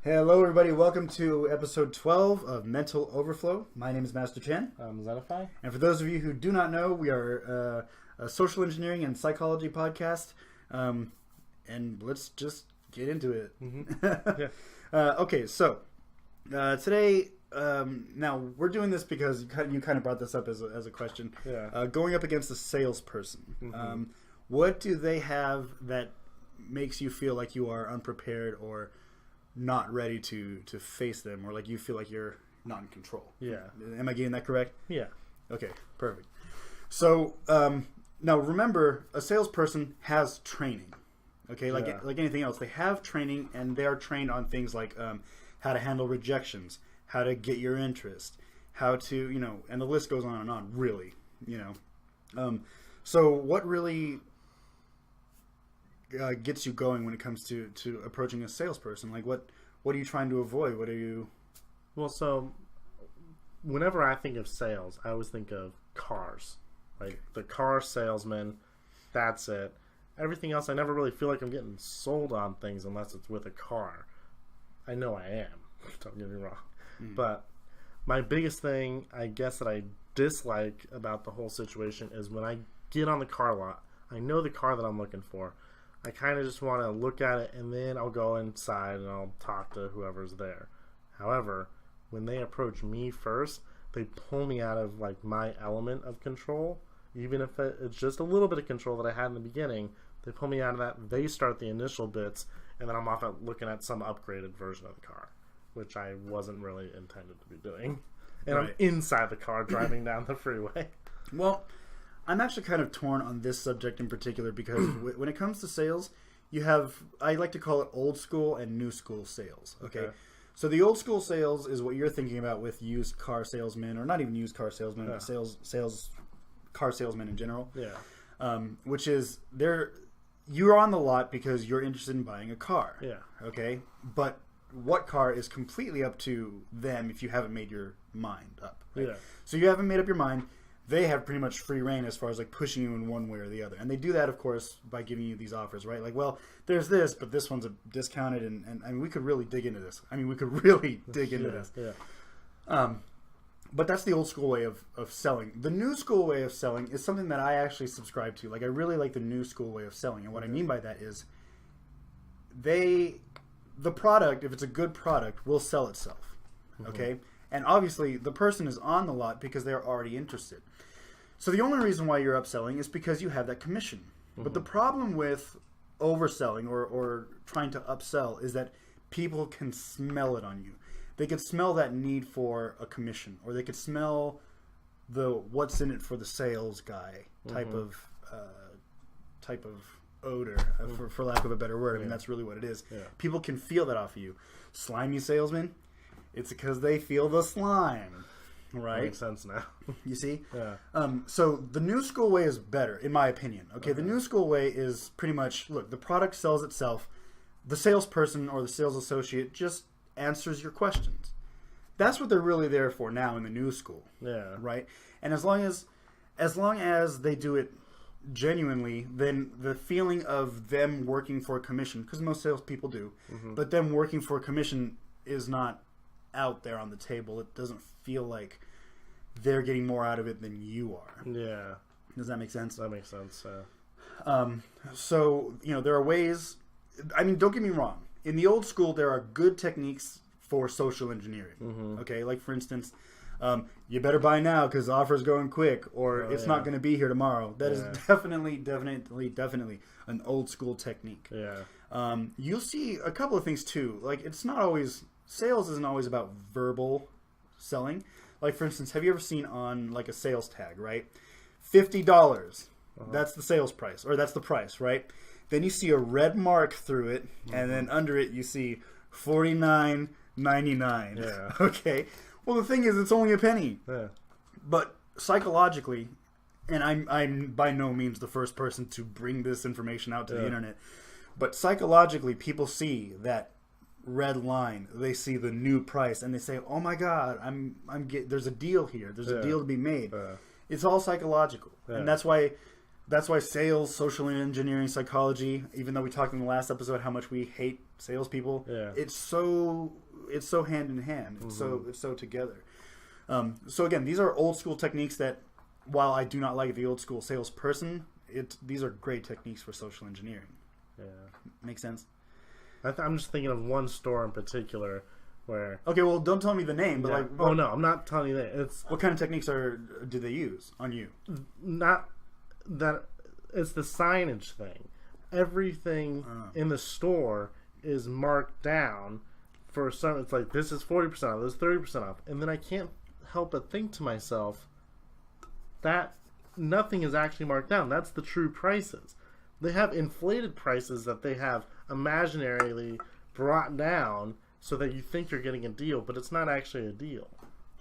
Hello, everybody. Welcome to episode 12 of Mental Overflow. My name is Master Chen. I'm Zenify. And for those of you who do not know, we are a social engineering and psychology podcast. And let's just get into it. Mm-hmm. Yeah. Okay, so today, now we're doing this because you kind of brought this up as a question. Yeah. Going up against a salesperson. Mm-hmm. What do they have that makes you feel like you are unprepared or not ready to face them, or like you feel like you're not in control? Yeah. Am I getting that correct? Yeah. Okay, perfect. So now remember, a salesperson has training. Okay, like anything else, they have training, and they are trained on things like how to handle rejections, how to get your interest, how to, and the list goes on and on. Really, So what really gets you going when it comes to approaching a salesperson? Like what are you trying to avoid? What are you... Well, so whenever I think of sales, I always think of cars. Like the car salesman, that's it. Everything else, I never really feel like I'm getting sold on things unless it's with a car. I know I am. Don't get me wrong. But my biggest thing, I guess, that I dislike about the whole situation is when I get on the car lot, I know the car that I'm looking for. I kind of just want to look at it, and then I'll go inside and I'll talk to whoever's there. However, when they approach me first, they pull me out of like my element of control. Even if it's just a little bit of control that I had in the beginning, they pull me out of that. They start the initial bits, and then I'm off at looking at some upgraded version of the car, which I wasn't really intended to be doing. And Right. I'm inside the car driving down the freeway. Well, I'm actually kind of torn on this subject in particular because when it comes to sales, I like to call it old school and new school sales. Okay. So the old school sales is what you're thinking about with used car salesmen, or not even used car salesmen, but car salesmen in general. Yeah. Which is you're on the lot because you're interested in buying a car. Yeah. Okay. But what car is completely up to them if you haven't made your mind up. Right? Yeah. So you haven't made up your mind. They have pretty much free reign as far as like pushing you in one way or the other. And they do that, of course, by giving you these offers, right? Like, well, there's this, but this one's discounted. And I mean, we could really dig into this. Yeah. But that's the old school way of selling. The new school way of selling is something that I actually subscribe to. Like, I really like the new school way of selling. And what I mean by that is the product, if it's a good product, will sell itself. Okay? And obviously, the person is on the lot because they're already interested. So the only reason why you're upselling is because you have that commission. But the problem with overselling or trying to upsell is that people can smell it on you. They could smell that need for a commission, or they could smell the what's in it for the sales guy type of odor, for lack of a better word. I mean, that's really what it is. Yeah. People can feel that off of you. Slimy salesmen, it's because they feel the slime, right? Makes sense now. You see? Yeah. So the new school way is better, in my opinion. Okay, the new school way is pretty much, look, the product sells itself. The salesperson or the sales associate just answers your questions. That's what they're really there for now in the new school. Yeah. Right? And as long as they do it genuinely, then the feeling of them working for a commission, because most salespeople do, but them working for a commission is not out there on the table. It doesn't feel like they're getting more out of it than you are. Yeah. Does that make sense? That makes sense. So, there are ways. I mean, don't get me wrong. In the old school, there are good techniques for social engineering. Okay, like for instance, you better buy now because the offer's going quick, or it's not going to be here tomorrow. That is definitely an old school technique. Yeah. You'll see a couple of things too. Like, sales isn't always about verbal selling. Like, for instance, have you ever seen on like a sales tag, right? $50. That's the sales price, or that's the price, right? Then you see a red mark through it, and then under it you see $49.99. Yeah. Okay. Well, the thing is, it's only a penny. Yeah. But psychologically, and I'm by no means the first person to bring this information out to the internet, but psychologically, people see that red line. They see the new price, and they say, "Oh my God, there's a deal here. There's a deal to be made." It's all psychological, and that's why That's why sales, social engineering, psychology. Even though we talked in the last episode how much we hate salespeople, it's so hand in hand. It's so together. So again, these are old school techniques that, while I do not like the old school salesperson, these are great techniques for social engineering. Yeah, makes sense. I'm just thinking of one store in particular where. Okay, well, don't tell me the name, but like. Oh no, I'm not telling you that. It's what kind of techniques do they use on you? Not that it's the signage thing. Everything in the store is marked down for some. It's like this is 40% off, this is 30% off, and then I can't help but think to myself that nothing is actually marked down. That's the true prices. They have inflated prices that they have imaginarily brought down so that you think you're getting a deal, but it's not actually a deal.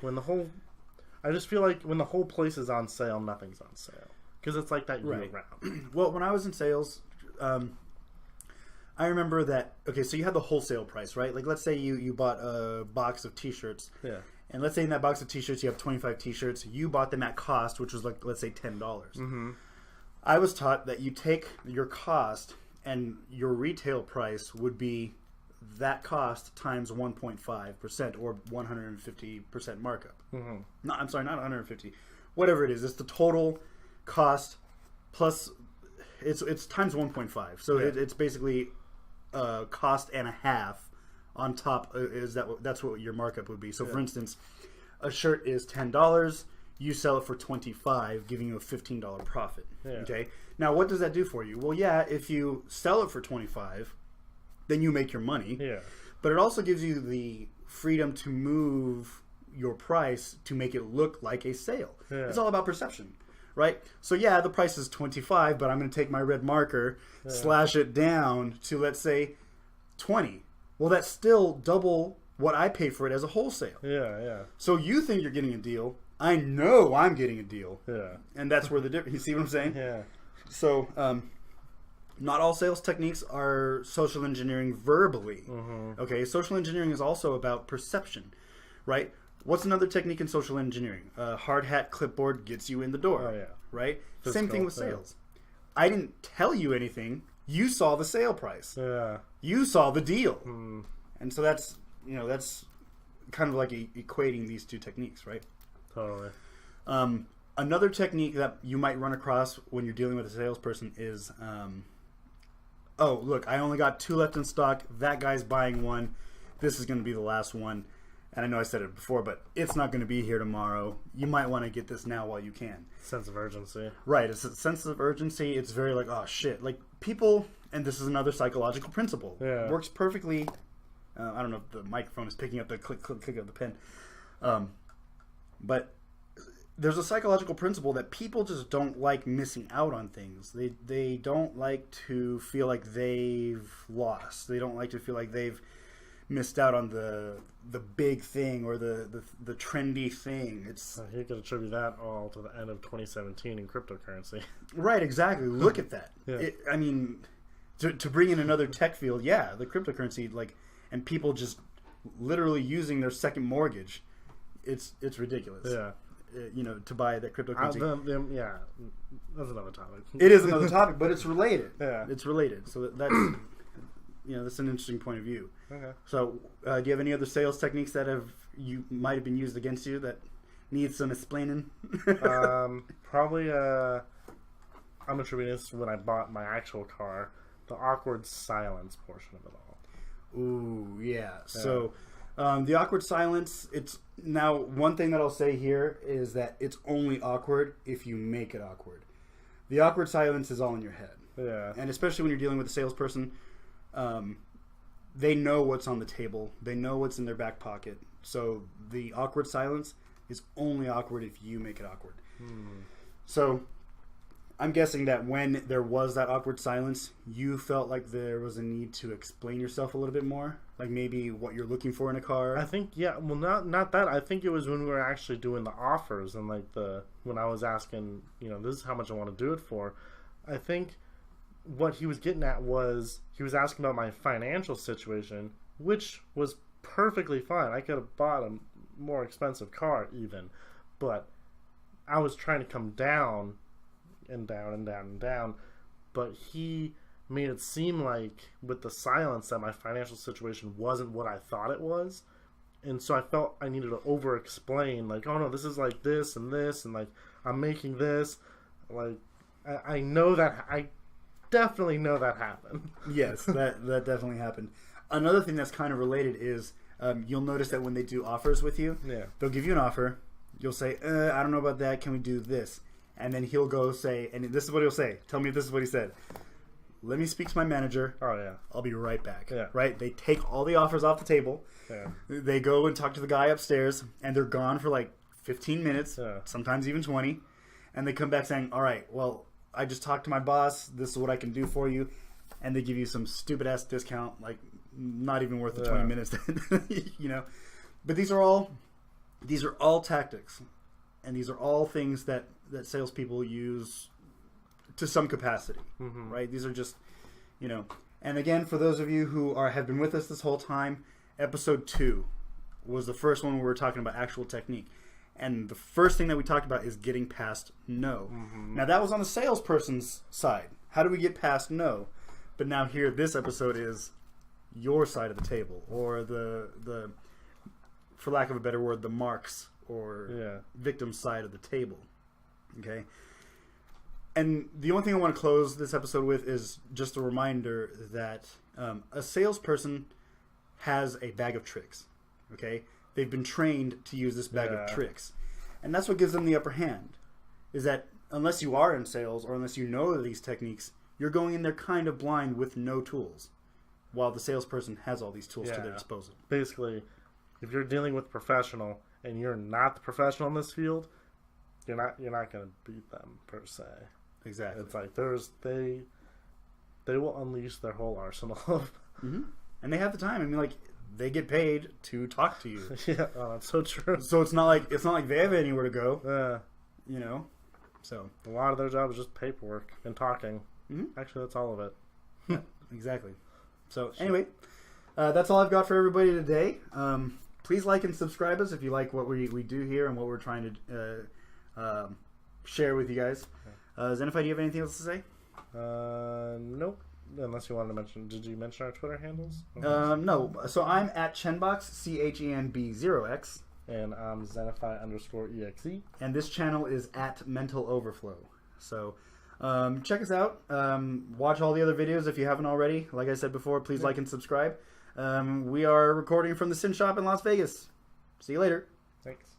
I just feel like when the whole place is on sale, nothing's on sale. Because it's like that year round. Well, when I was in sales, I remember that, okay, so you had the wholesale price, right? Like, let's say you bought a box of t-shirts. Yeah. And let's say in that box of t-shirts, you have 25 t-shirts. You bought them at cost, which was like, let's say $10. Mm-hmm. I was taught that you take your cost and your retail price would be that cost times 1.5% or 150% markup. Mm-hmm. No, I'm sorry, not 150. Whatever it is, it's the total cost plus it's times 1.5. So it's basically cost and a half on top. That's what your markup would be. So for instance, a shirt is $10. You sell it for $25, giving you a $15 profit. Yeah. Okay. Now, what does that do for you? Well, yeah, if you sell it for $25, then you make your money. Yeah. But it also gives you the freedom to move your price to make it look like a sale. Yeah. It's all about perception, right? So yeah, the price is $25, but I'm going to take my red marker, slash it down to, let's say, $20. Well, that's still double what I paid for it as a wholesale. Yeah, yeah. So you think you're getting a deal. I know I'm getting a deal. Yeah. And that's where the difference. You see what I'm saying? Yeah. So, not all sales techniques are social engineering verbally. Mm-hmm. Okay, social engineering is also about perception, right? What's another technique in social engineering? Hard hat clipboard gets you in the door. Oh, yeah. Right? Physical, same thing with sales. I didn't tell you anything. You saw the sale price. Yeah. You saw the deal. Mm. And so that's kind of like equating these two techniques, right? Totally. Another technique that you might run across when you're dealing with a salesperson is, oh, look, I only got 2 left in stock. That guy's buying one. This is going to be the last one. And I know I said it before, but it's not going to be here tomorrow. You might want to get this now while you can. Sense of urgency. Right. It's a sense of urgency. It's very like, oh, shit. Like people, and this is another psychological principle. Yeah. Works perfectly. I don't know if the microphone is picking up the click, click, click of the pen. But there's a psychological principle that people just don't like missing out on things. They don't like to feel like they've lost. They don't like to feel like they've missed out on the big thing or the trendy thing. It's you could attribute that all to the end of 2017 in cryptocurrency. Right, exactly. Look at that. Yeah. I mean, to bring in another tech field, yeah, the cryptocurrency, like, and people just literally using their second mortgage. It's ridiculous. Yeah. To buy that cryptocurrency. Yeah, that's another topic. It is another topic, but it's related. Yeah. It's related. So that's, that's an interesting point of view. Okay. So, do you have any other sales techniques that might have been used against you that need some explaining? Probably, I'm attributing this to when I bought my actual car, the awkward silence portion of it all. Ooh, yeah. So, the awkward silence, it's now one thing that I'll say here is that it's only awkward if you make it awkward. The awkward silence is all in your head. Yeah. And especially when you're dealing with a salesperson, they know what's on the table. They know what's in their back pocket. So the awkward silence is only awkward if you make it awkward. So I'm guessing that when there was that awkward silence, you felt like there was a need to explain yourself a little bit more, like maybe what you're looking for in a car. I think, yeah, well, not that. I think it was when we were actually doing the offers and like when I was asking, this is how much I want to do it for. I think what he was getting at was he was asking about my financial situation, which was perfectly fine. I could have bought a more expensive car even, but I was trying to come down and down and down and down. But he made it seem like, with the silence, that my financial situation wasn't what I thought it was. And so I felt I needed to over-explain, like, oh no, this is like this, and like, I'm making this. Like, I know that, I definitely know that happened. Yes, that definitely happened. Another thing that's kind of related is, you'll notice that when they do offers with you, they'll give you an offer. You'll say, I don't know about that. Can we do this? And then he'll go say, and this is what he'll say. Tell me if this is what he said. Let me speak to my manager. Oh, yeah. I'll be right back. Yeah. Right? They take all the offers off the table. Yeah. They go and talk to the guy upstairs, and they're gone for like 15 minutes, sometimes even 20. And they come back saying, all right, well, I just talked to my boss. This is what I can do for you. And they give you some stupid-ass discount, like not even worth the 20 minutes. You know? But these are all tactics. And these are all things that salespeople use to some capacity, right? These are just, you know. And again, for those of you who have been with us this whole time, episode 2 was the first one where we were talking about actual technique. And the first thing that we talked about is getting past no. Now, that was on the salesperson's side. How do we get past no? But now here, this episode is your side of the table, or the for lack of a better word, the marks or victim side of the table. Okay? And the only thing I want to close this episode with is just a reminder that a salesperson has a bag of tricks. Okay? They've been trained to use this bag of tricks. And that's what gives them the upper hand. Is that unless you are in sales or unless you know these techniques, you're going in there kind of blind with no tools, while the salesperson has all these tools to their disposal. Basically, if you're dealing with a professional and you're not the professional in this field, you're not going to beat them per se. Exactly. It's like they will unleash their whole arsenal of and they have the time. I mean, like, they get paid to talk to you. That's so true. So it's not like they have anywhere to go. You know. So a lot of their job is just paperwork and talking. Actually, that's all of it. Yeah, exactly. So anyway, that's all I've got for everybody today. Please like and subscribe us if you like what we do here and what we're trying to share with you guys. Zenify, do you have anything else to say? Nope. Unless you wanted to mention, did you mention our Twitter handles? No. So I'm at Chenbox, CHENB0X. And I'm Zenify_EXE. And this channel is at Mental Overflow. So check us out. Watch all the other videos if you haven't already. Like I said before, please like and subscribe. We are recording from the Sin Shop in Las Vegas. See you later. Thanks.